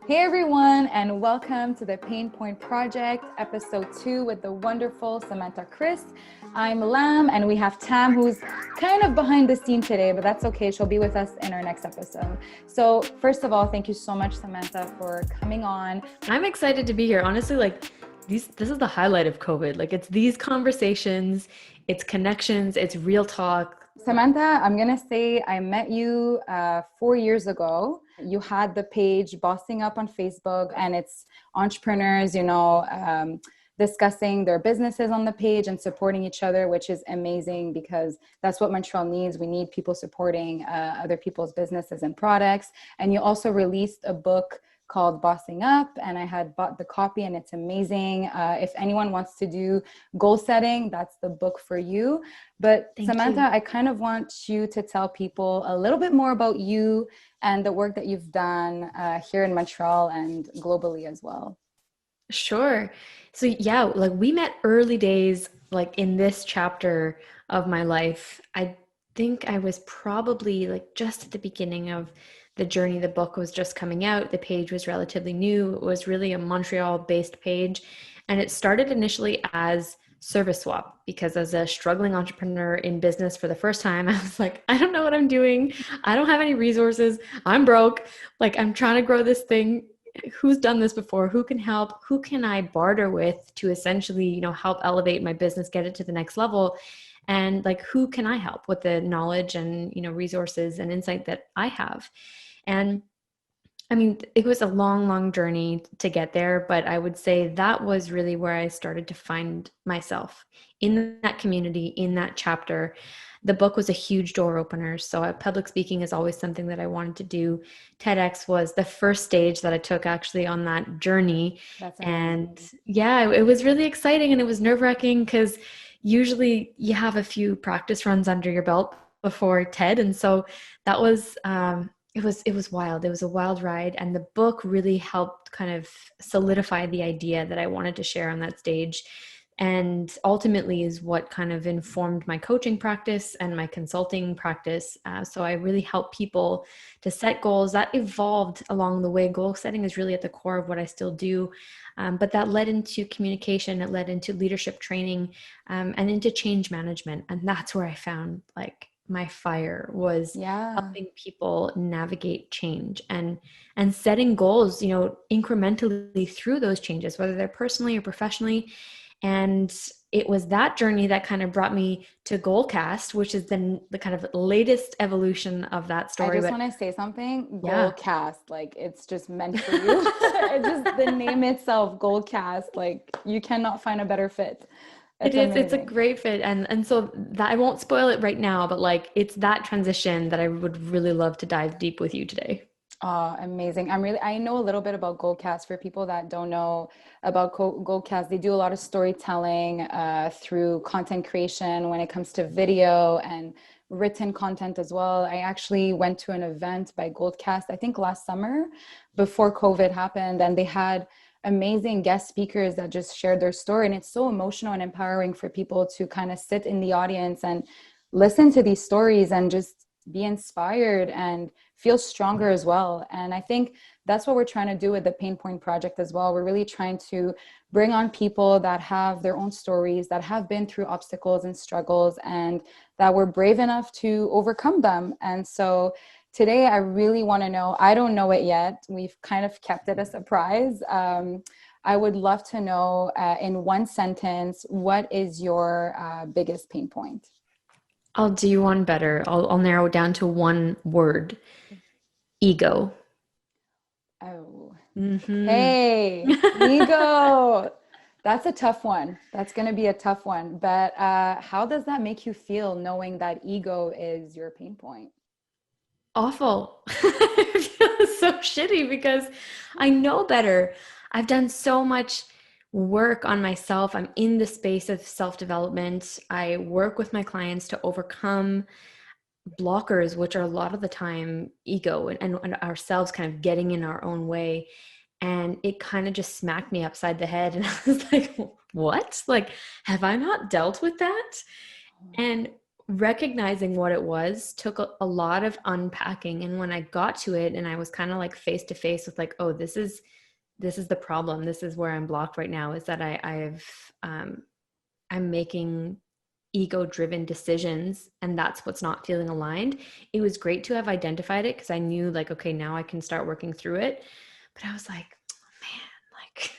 Hey everyone, and welcome to the Pain Point Project, episode 2 with the wonderful Samantha Kris. I'm Lam, and we have Tam, who's kind of behind the scene today, but that's okay. She'll be with us in our next episode. So first of all, thank you so much, Samantha, for coming on. I'm excited to be here. Honestly, this is the highlight of COVID. It's these conversations, it's connections, it's real talk. Samantha, I'm going to say I met you 4 years ago. You had the page Bossing Up on Facebook, and it's entrepreneurs, discussing their businesses on the page and supporting each other, which is amazing because that's what Montreal needs. We need people supporting other people's businesses and products. And you also released a book called Bossing Up, and I had bought the copy, and it's amazing. If anyone wants to do goal setting, that's the book for you. But Thank Samantha, you. I kind of want you to tell people a little bit more about you and the work that you've done here in Montreal and globally as well. Sure. So yeah, we met early days, in this chapter of my life. I think I was probably just at the beginning of the journey. The book was just coming out. The page was relatively new. It was really a Montreal-based page. And it started initially as service swap because as a struggling entrepreneur in business for the first time, I was like, I don't know what I'm doing. I don't have any resources. I'm broke. I'm trying to grow this thing. Who's done this before? Who can help? Who can I barter with to essentially, help elevate my business, get it to the next level? And who can I help with the knowledge and, resources and insight that I have? And I mean, it was a long, long journey to get there, but I would say that was really where I started to find myself in that community, in that chapter. The book was a huge door opener. So public speaking is always something that I wanted to do. TEDx was the first stage that I took actually on that journey. That's amazing. And yeah, it was really exciting, and it was nerve-wracking because usually you have a few practice runs under your belt before TED. And so that was, it was wild. It was a wild ride. And the book really helped kind of solidify the idea that I wanted to share on that stage. And ultimately is what kind of informed my coaching practice and my consulting practice. So I really help people to set goals. That evolved along the way. Goal setting is really at the core of what I still do. But that led into communication. It led into leadership training, and into change management. And that's where I found my fire was helping people navigate change and setting goals, incrementally through those changes, whether they're personally or professionally. And it was that journey that kind of brought me to Goalcast, which is the kind of latest evolution of that story. I just want to say something. Yeah. Goalcast, it's just meant for you. It's just the name itself, Goalcast. You cannot find a better fit. It is. It's a great fit. And so that I won't spoil it right now, but it's that transition that I would really love to dive deep with you today. Oh, amazing. I know a little bit about Goalcast. For people that don't know about Goalcast, they do a lot of storytelling through content creation when it comes to video and written content as well. I actually went to an event by Goldcast, I think last summer before COVID happened, and they had amazing guest speakers that just shared their story. And it's so emotional and empowering for people to kind of sit in the audience and listen to these stories and just be inspired and feel stronger as well. And I think that's what we're trying to do with the Pain Point Project as well. We're really trying to bring on people that have their own stories, that have been through obstacles and struggles, and that were brave enough to overcome them. And so today I really want to know, I don't know it yet. We've kind of kept it a surprise. I would love to know in one sentence, what is your biggest pain point? I'll do one better. I'll narrow it down to one word: ego. Oh, Mm-hmm. okay. Ego. That's a tough one. That's going to be a tough one. But how does that make you feel knowing that ego is your pain point? Awful. I feel so shitty because I know better. I've done so much work on myself. I'm in the space of self-development. I work with my clients to overcome blockers, which are a lot of the time ego and ourselves kind of getting in our own way. And it kind of just smacked me upside the head. And I was like, what? Have I not dealt with that? And recognizing what it was took a lot of unpacking. And when I got to it and I was kind of like face to face with like, oh, this is the problem. This is where I'm blocked right now, is that I'm making ego driven decisions, and that's what's not feeling aligned. It was great to have identified it because I knew like, okay, now I can start working through it. But I was like, man, like,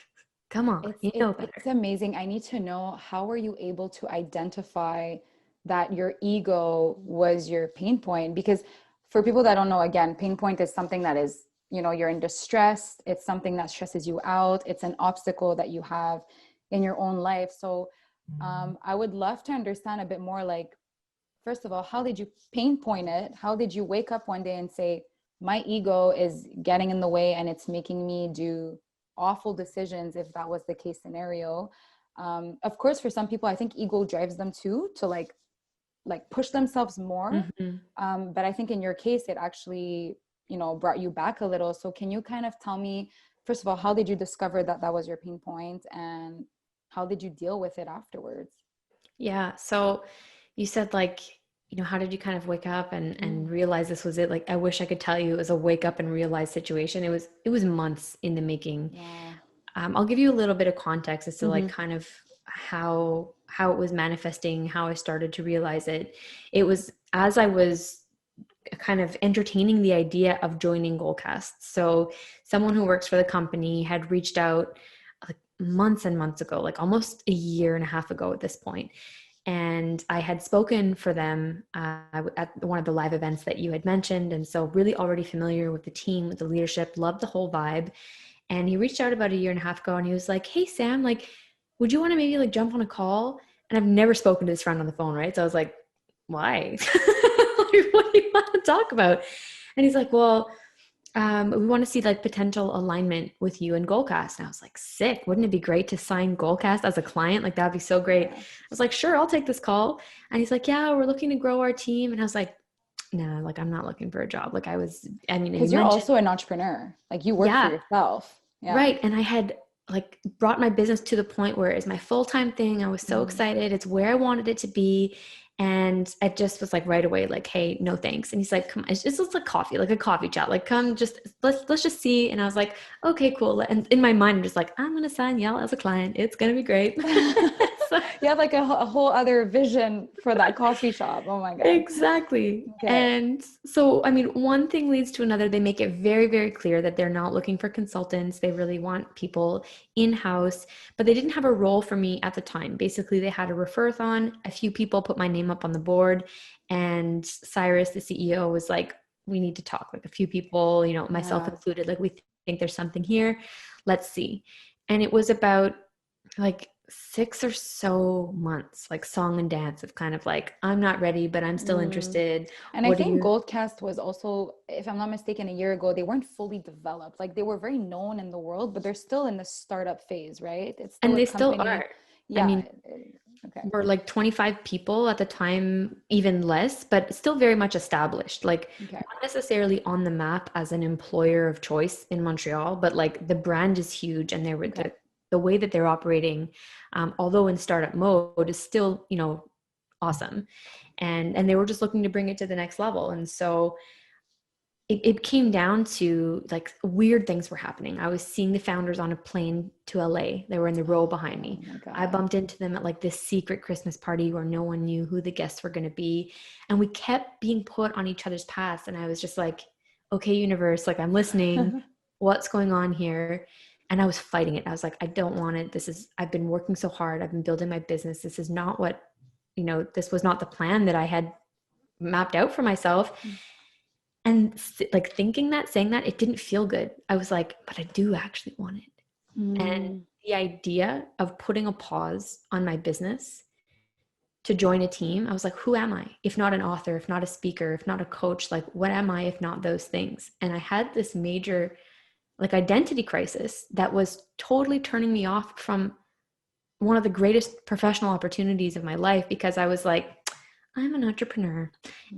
come on, It's you it, know better. it's amazing. I need to know, how were you able to identify that your ego was your pain point? Because for people that don't know, again, pain point is something that is, you're in distress. It's something that stresses you out. It's an obstacle that you have in your own life. So I would love to understand a bit more, like, first of all, how did you pinpoint it? How did you wake up one day and say, my ego is getting in the way and it's making me do awful decisions, if that was the case scenario? Of course, for some people, I think ego drives them too, to like push themselves more. Mhm. But I think in your case, it actually, brought you back a little. So can you kind of tell me, first of all, how did you discover that that was your pain point, and how did you deal with it afterwards? Yeah. So you said like, how did you kind of wake up and Mm, realize this was it? Like, I wish I could tell you it was a wake up and realize situation. It was months in the making. wow. I'll give you a little bit of context as to like Mm-hmm. kind of how it was manifesting, how I started to realize it. It was as I was kind of entertaining the idea of joining Goalcast. So someone who works for the company had reached out like months and months ago, like almost a year and a half ago at this point. And I had spoken for them at one of the live events that you had mentioned. And so really already familiar with the team, with the leadership, loved the whole vibe. And he reached out about a year and a half ago and he was like, hey, Sam, like, would you want to maybe like jump on a call? And I've never spoken to this friend on the phone, right? So I was like, why? Like, what do you want to talk about? And he's like, well, we want to see like potential alignment with you and Goalcast. And I was like, sick. Wouldn't it be great to sign Goalcast as a client? Like, that'd be so great. I Yeah. was like, sure, I'll take this call. And he's like, yeah, we're looking to grow our team. And I was like, no, like, I'm not looking for a job. Like, I mean, you Because you're mentioned, also an entrepreneur, like you work for yeah, yourself. Yeah. right. And I had like brought my business to the point where it's my full-time thing. I was so Mhm. excited. It's where I wanted it to be. And I just was like right away, like, hey, no thanks. And he's like, come on, it's just like coffee, like a coffee chat. Like, come just let's just see. And I was like, okay, cool. And in my mind, I'm just like, I'm gonna sign y'all as a client. It's gonna be great. So You have like a whole other vision for that coffee shop. Oh my God. exactly. Okay. And so, I mean, one thing leads to another. They make it very, very clear that they're not looking for consultants. They really want people in-house, but they didn't have a role for me at the time. Basically, they had a refer-thon. A few people put my name up on the board, and Cyrus, the CEO, was like, we need to talk. Like a few people, myself Yeah. included, like we think there's something here. Let's see. And it was about like 6 or so months, like song and dance of kind of like, I'm not ready, but I'm still Mm. interested. And I What do think you, Goldcast was also, if I'm not mistaken, a year ago, they weren't fully developed. Like they were very known in the world, but they're still in the startup phase, right? It's still and a they still company. are. I Yeah. mean, Okay. we're like 25 people at the time, even less, but still very much established. Like, Okay. not necessarily on the map as an employer of choice in Montreal, but like the brand is huge and Okay. the way that they're operating, although in startup mode, is still, awesome. And they were just looking to bring it to the next level. And so it came down to like weird things were happening. I was seeing the founders on a plane to LA. They were in the row behind Oh me. my I God. bumped into them at like this secret Christmas party where no one knew who the guests were going to be. And we kept being put on each other's paths. And I was just like, okay, universe, like I'm listening. What's going on here? And I was fighting it. I was like, I don't want it. I've been working so hard. I've been building my business. This is not what, this was not the plan that I had mapped out for myself. And like thinking that, saying that, it didn't feel good. I was like, but I do actually want it. And Mm. the idea of putting a pause on my business to join a team, I was like, who am I? If not an author, if not a speaker, if not a coach, like what am I if not those things? And I had this major like identity crisis that was totally turning me off from one of the greatest professional opportunities of my life because I was like, I'm an entrepreneur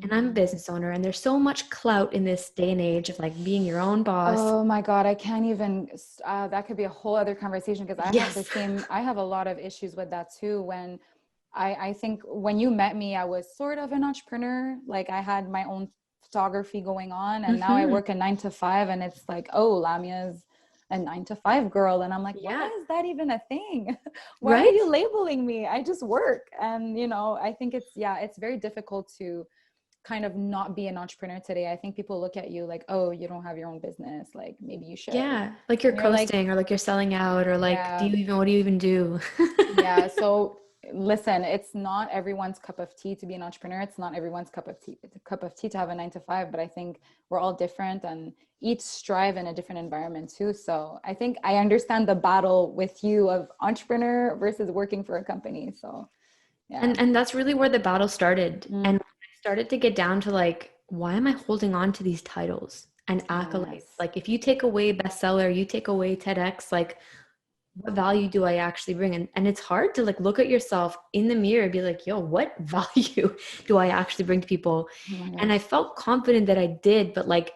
and I'm a Mm. business owner, and there's so much clout in this day and age of like being your own boss. Oh my God, I can't even, that could be a whole other conversation, because I have the Yes. same, I have a lot of issues with that too. When I think when you met me, I was sort of an entrepreneur. Like I had my own photography going on, and now I Mm-hmm. work a 9 to 5, and it's like, oh, Lamia's a 9 to 5 girl. And I'm like, why Yeah. is that even a thing? Why are Right? you labeling me? I just work. And, I think it's very difficult to kind of not be an entrepreneur today. I think people look at you like, oh, you don't have your own business. Like maybe you should. Yeah. Like you're And you're like, coasting or like you're selling out or like, yeah. what do you even do? Yeah. So listen, it's not everyone's cup of tea to be an entrepreneur. It's not everyone's cup of tea. It's a cup of tea to have a 9 to 5, but I think we're all different and each strive in a different environment too. So I think I understand the battle with you of entrepreneur versus working for a company. So yeah. And that's really where the battle started. And Mm. when I started to get down to like, why am I holding on to these titles and accolades? Yes. Like if you take away bestseller, you take away TEDx, like what value do I actually bring? And it's hard to like look at yourself in the mirror and be like, yo, what value do I actually bring to people? Oh my And I gosh. felt confident that I did, but like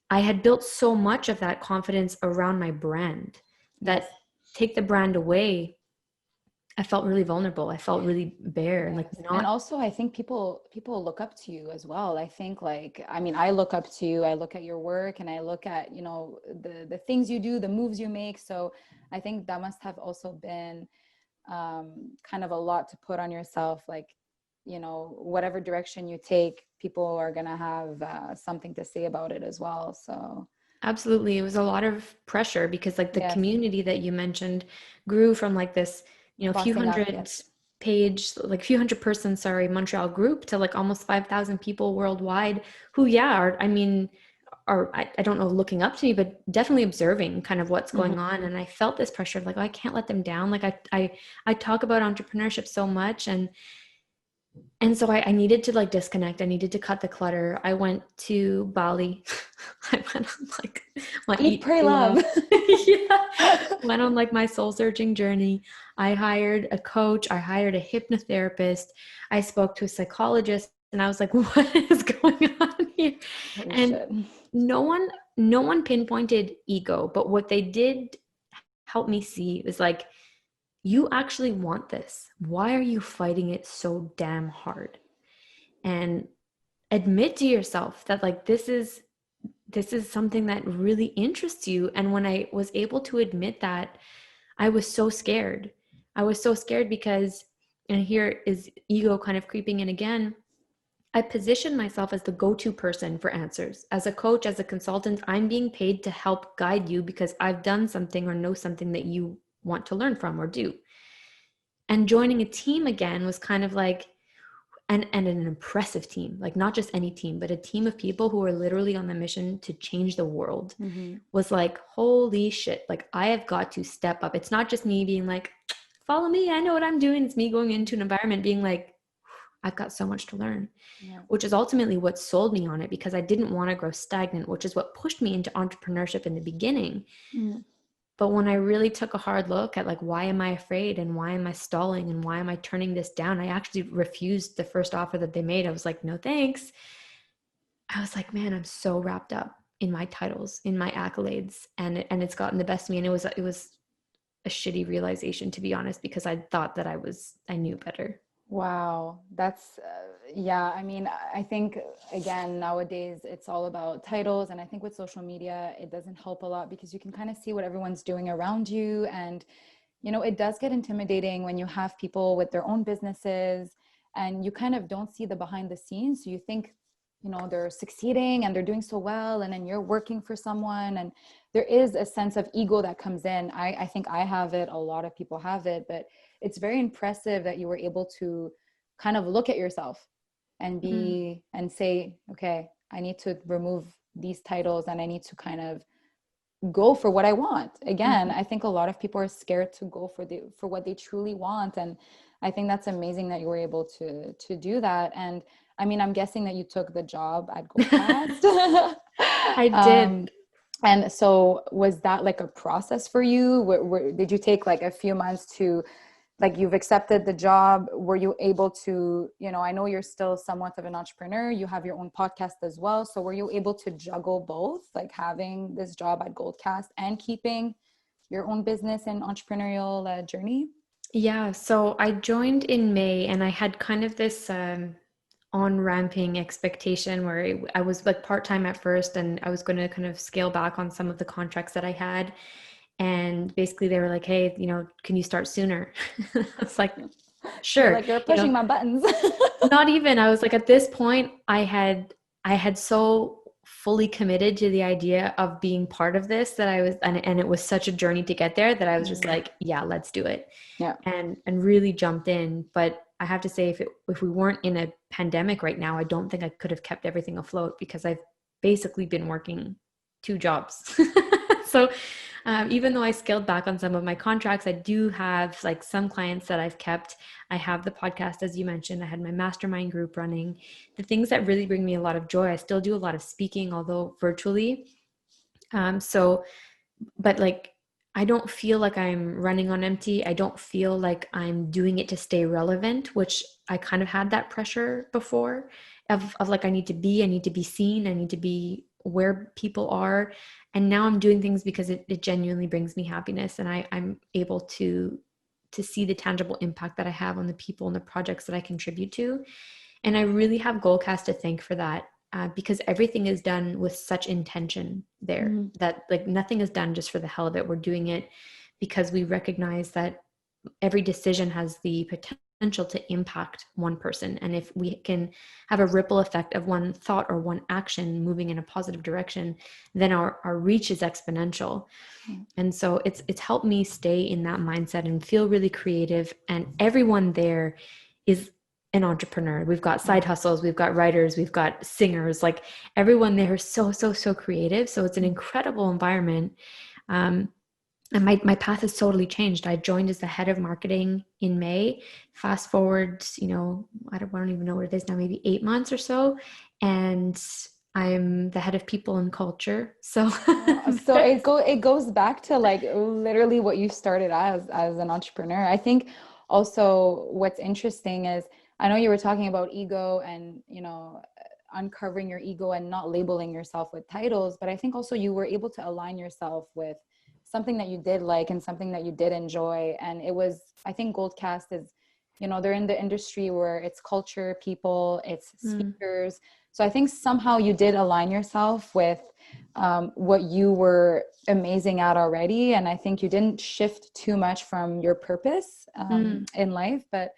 I had built so much of that confidence around my brand Yes. that take the brand away, I felt really vulnerable. I felt really bare and like Yes. And not. also I think people look up to you as well. I think like I mean I look up to you. I look at your work and I look at, the things you do, the moves you make. So I think that must have also been kind of a lot to put on yourself like, whatever direction you take, people are going to have something to say about it as well. So Absolutely. It was a lot of pressure because like the yes, community that you mentioned grew from like this, few bossing up, hundred yes. page, like few hundred person, sorry, Montreal group to like almost 5,000 people worldwide who, yeah, are, I mean, I don't know, looking up to me, but definitely observing kind of what's going Mhm. on. And I felt this pressure of like, oh, I can't let them down. Like I talk about entrepreneurship so much and so I needed to like disconnect. I needed to cut the clutter. I went to Bali. I went on like my Eat, eat, pray, pray, love. love. Yeah. Went on like my soul searching journey. I hired a coach. I hired a hypnotherapist. I spoke to a psychologist and I was like, what is going on here? Holy And shit. no one, no one pinpointed ego, but what they did help me see was like, you actually want this. Why are you fighting it so damn hard? And admit to yourself that like this is something that really interests you. And when I was able to admit that, I was so scared. I was so scared because, and here is ego kind of creeping in again, I position myself as the go-to person for answers. As a coach, as a consultant, I'm being paid to help guide you because I've done something or know something that you want to learn from or do. And joining a team again was kind of like, and an impressive team, like not just any team, but a team of people who are literally on the mission to change the world, Mm-hmm. was like, holy shit, like I have got to step up. It's not just me being like, follow me, I know what I'm doing. It's me going into an environment being like, I've got so much to learn, Yeah. which is ultimately what sold me on it because I didn't want to grow stagnant, which is what pushed me into entrepreneurship in the beginning. Mm. But when I really took a hard look at like, why am I afraid and why am I stalling and why am I turning this down? I actually refused the first offer that they made. I was like, no, thanks. I was like, man, I'm so wrapped up in my titles, in my accolades, and it's gotten the best of me. And it was a shitty realization, to be honest, because I thought that I knew better. Wow, that's yeah. I mean, I think again nowadays it's all about titles, and I think with social media it doesn't help a lot because you can kind of see what everyone's doing around you, and it does get intimidating when you have people with their own businesses, and you kind of don't see the behind the scenes. So you think, they're succeeding and they're doing so well, and then you're working for someone, and there is a sense of ego that comes in. I think I have it. A lot of people have it, but it's very impressive that you were able to kind of look at yourself and Mm-hmm. say, okay, I need to remove these titles and I need to kind of go for what I want. Again, Mm-hmm. I think a lot of people are scared to go for what they truly want. And I think that's amazing that you were able to do that. And I mean, I'm guessing that you took the job at Goalcast. I did. um, and so was that like a process for you? Did you take like a few months to, like, you've accepted the job? Were you able to, I know you're still somewhat of an entrepreneur, you have your own podcast as well. So were you able to juggle both, like having this job at Goldcast and keeping your own business and entrepreneurial journey? Yeah, so I joined in May and I had kind of this on-ramping expectation where I was like part-time at first and I was going to kind of scale back on some of the contracts that I had. And basically they were like, hey, can you start sooner? I was like, You're sure. like, you're pushing my buttons. Not even. I was like, at this point, I had so fully committed to the idea of being part of this that I was, and it was such a journey to get there that I was just Mm. like, yeah, let's do it. Yeah. And really jumped in. But I have to say, if we weren't in a pandemic right now, I don't think I could have kept everything afloat because I've basically been working two jobs. So even though I scaled back on some of my contracts, I do have like some clients that I've kept. I have the podcast, as you mentioned. I had my mastermind group running. The things that really bring me a lot of joy, I still do a lot of speaking, although virtually. So, but like, I don't feel like I'm running on empty. I don't feel like I'm doing it to stay relevant, which I kind of had that pressure before of like, I need to be seen. I need to be where people are. And now I'm doing things because it genuinely brings me happiness. And I'm able to see the tangible impact that I have on the people and the projects that I contribute to. And I really have Goalcast to thank for that, because everything is done with such intention there Mhm. that like nothing is done just for the hell of it. We're doing it because we recognize that every decision has the potential to impact one person. And if we can have a ripple effect of one thought or one action moving in a positive direction, then our reach is exponential. And so it's helped me stay in that mindset and feel really creative. And everyone there is an entrepreneur. We've got side hustles, we've got writers, we've got singers, like everyone there is so creative. So it's an incredible environment. Um, and my path has totally changed. I joined as the head of marketing in May. Fast forward, I don't even know what it is now, maybe 8 months or so. And I'm the head of people and culture. So So it goes back to like literally what you started as an entrepreneur. I think also what's interesting is I know you were talking about ego and uncovering your ego and not labeling yourself with titles, but I think also you were able to align yourself with something that you did like and something that you did enjoy. And it was, I think Goldcast is, they're in the industry where it's culture, people, it's Mm, speakers. So I think somehow you did align yourself with what you were amazing at already. And I think you didn't shift too much from your purpose mm. in life. But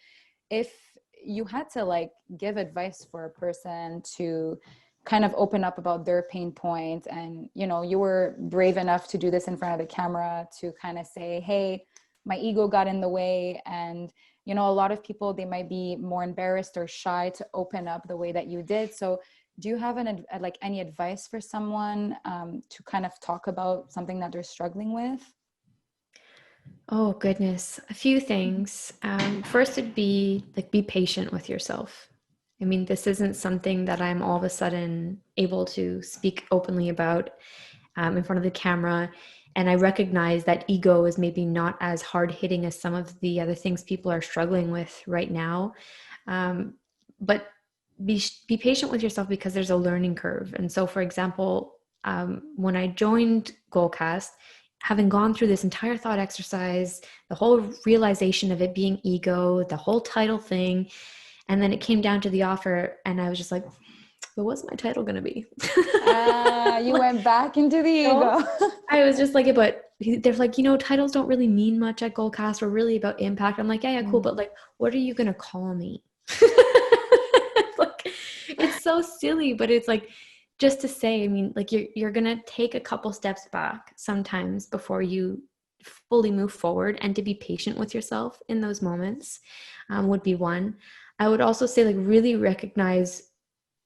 if you had to like give advice for a person to kind of open up about their pain point, and you were brave enough to do this in front of the camera to kind of say, hey, my ego got in the way, and a lot of people, they might be more embarrassed or shy to open up the way that you did. So do you have like any advice for someone to kind of talk about something that they're struggling with? Oh goodness, a few things. First would be like be patient with yourself. I mean, this isn't something that I'm all of a sudden able to speak openly about in front of the camera. And I recognize that ego is maybe not as hard hitting as some of the other things people are struggling with right now. But be patient with yourself because there's a learning curve. And so, for example, when I joined Goalcast, having gone through this entire thought exercise, the whole realization of it being ego, the whole title thing, and then it came down to the offer, and I was just like, but what's my title going to be? You went back into the No, ego. I was just like, but they're like, titles don't really mean much at Goalcast. We're really about impact. I'm like, yeah, cool. But like, what are you going to call me? Like, it's so silly, but it's like, just to say, I mean, like you're going to take a couple steps back sometimes before you fully move forward, and to be patient with yourself in those moments would be one. I would also say like really recognize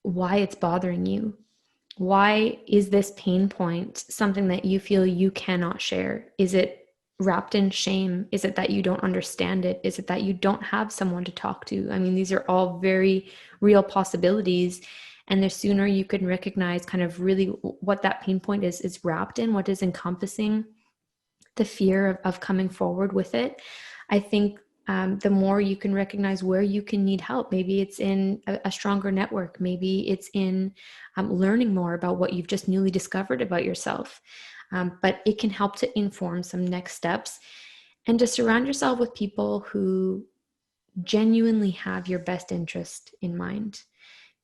why it's bothering you. Why is this pain point something that you feel you cannot share? Is it wrapped in shame? Is it that you don't understand it? Is it that you don't have someone to talk to? I mean, these are all very real possibilities. And the sooner you can recognize kind of really what that pain point is wrapped in, what is encompassing the fear of coming forward with it, I think the more you can recognize where you can need help. Maybe it's in a stronger network. Maybe it's in learning more about what you've just newly discovered about yourself. But it can help to inform some next steps. and to surround yourself with people who genuinely have your best interest in mind.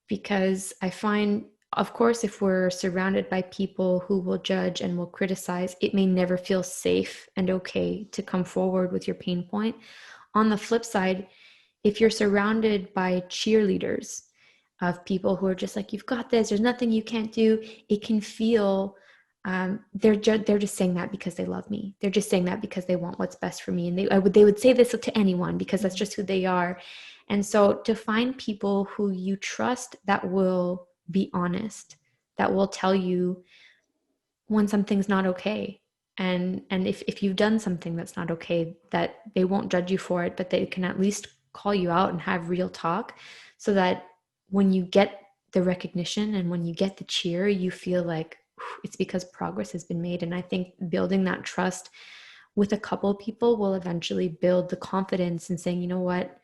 Because I find, of course, if we're surrounded by people who will judge and will criticize, it may never feel safe and okay to come forward with your pain point. On the flip side, if you're surrounded by cheerleaders of people who are just like, you've got this, there's nothing you can't do, it can feel they're just saying that because they love me. They're just saying that because they want what's best for me. And they would say this to anyone because that's just who they are. And so to find people who you trust that will be honest, that will tell you when something's not okay. And if you've done something that's not okay, that they won't judge you for it, but they can at least call you out and have real talk, so that when you get the recognition and when you get the cheer, you feel like it's because progress has been made. And I think building that trust with a couple of people will eventually build the confidence in saying, you know what,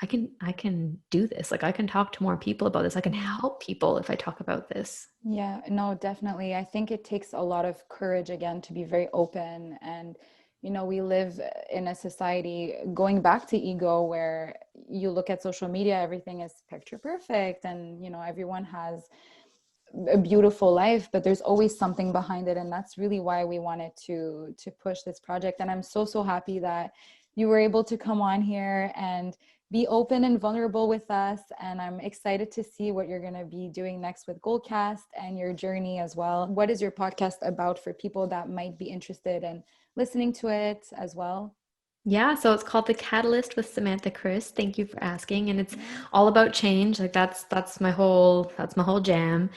I can do this. Like I can talk to more people about this. I can help people if I talk about this. Yeah, no, definitely. I think it takes a lot of courage again to be very open. And, we live in a society, going back to ego, where you look at social media, everything is picture perfect. And, everyone has a beautiful life, but there's always something behind it. And that's really why we wanted to push this project. And I'm so happy that you were able to come on here and be open and vulnerable with us. And I'm excited to see what you're going to be doing next with Goalcast and your journey as well. What is your podcast about for people that might be interested in listening to it as well? Yeah, so it's called The Catalyst with Samantha Kris. Thank you for asking. And it's all about change. Like that's my whole jam.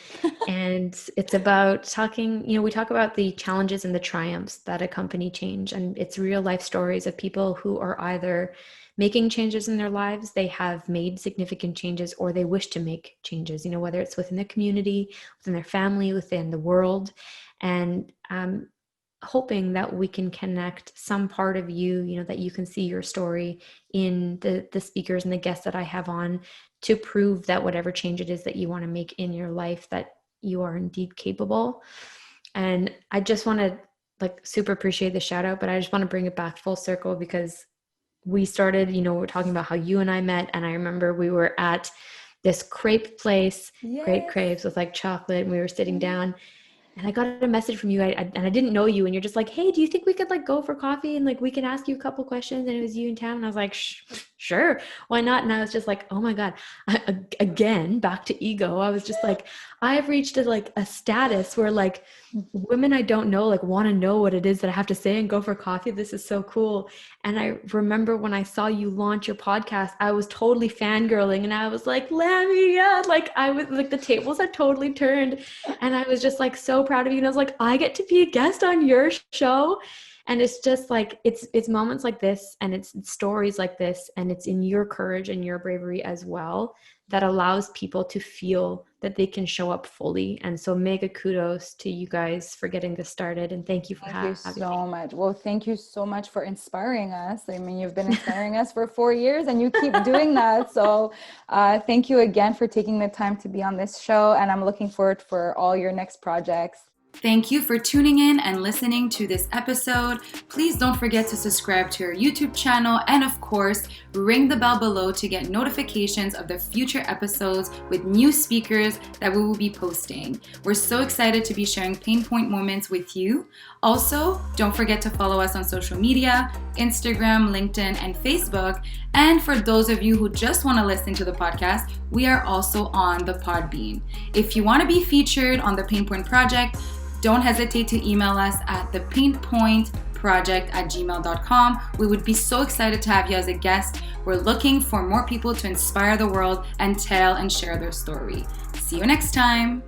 And it's about talking, we talk about the challenges and the triumphs that accompany change. And it's real life stories of people who are either making changes in their lives, they have made significant changes, or they wish to make changes, whether it's within their community, within their family, within the world. And hoping that we can connect some part of you, that you can see your story in the speakers and the guests that I have on, to prove that whatever change it is that you want to make in your life, that you are indeed capable. And I just want to super appreciate the shout out, but I just want to bring it back full circle, because we started, we're talking about how you and I met. And I remember we were at this crepe place, Yes. Great crepes with chocolate, and we were sitting down. And I got a message from you, and I didn't know you, and you're just like, hey, do you think we could go for coffee and we can ask you a couple questions? And it was you in town. And I was like, sure, why not? And I was just like, oh my God, again, back to ego. I was just like, I've reached a status where women I don't know want to know what it is that I have to say and go for coffee. This is so cool. And I remember when I saw you launch your podcast, I was totally fangirling, and I was like, Lammy, yeah, I was the tables had totally turned, and I was just so proud of you. And I was like, I get to be a guest on your show. And it's just it's moments like this, and it's stories like this, and it's in your courage and your bravery as well that allows people to feel that they can show up fully. And so mega kudos to you guys for getting this started. And thank you for having me. Thank you so much. Well, thank you so much for inspiring us. I mean, you've been inspiring us for 4 years, and you keep doing that. So thank you again for taking the time to be on this show. And I'm looking forward for all your next projects. Thank you for tuning in and listening to this episode. Please don't forget to subscribe to our YouTube channel, and of course, ring the bell below to get notifications of the future episodes with new speakers that we will be posting. We're so excited to be sharing pain point moments with you. Also, don't forget to follow us on social media, Instagram, LinkedIn, and Facebook. And for those of you who just want to listen to the podcast, we are also on the Podbean. If you want to be featured on the Pain Point Project, don't hesitate to email us at thepainpointproject@gmail.com. We would be so excited to have you as a guest. We're looking for more people to inspire the world and tell and share their story. See you next time.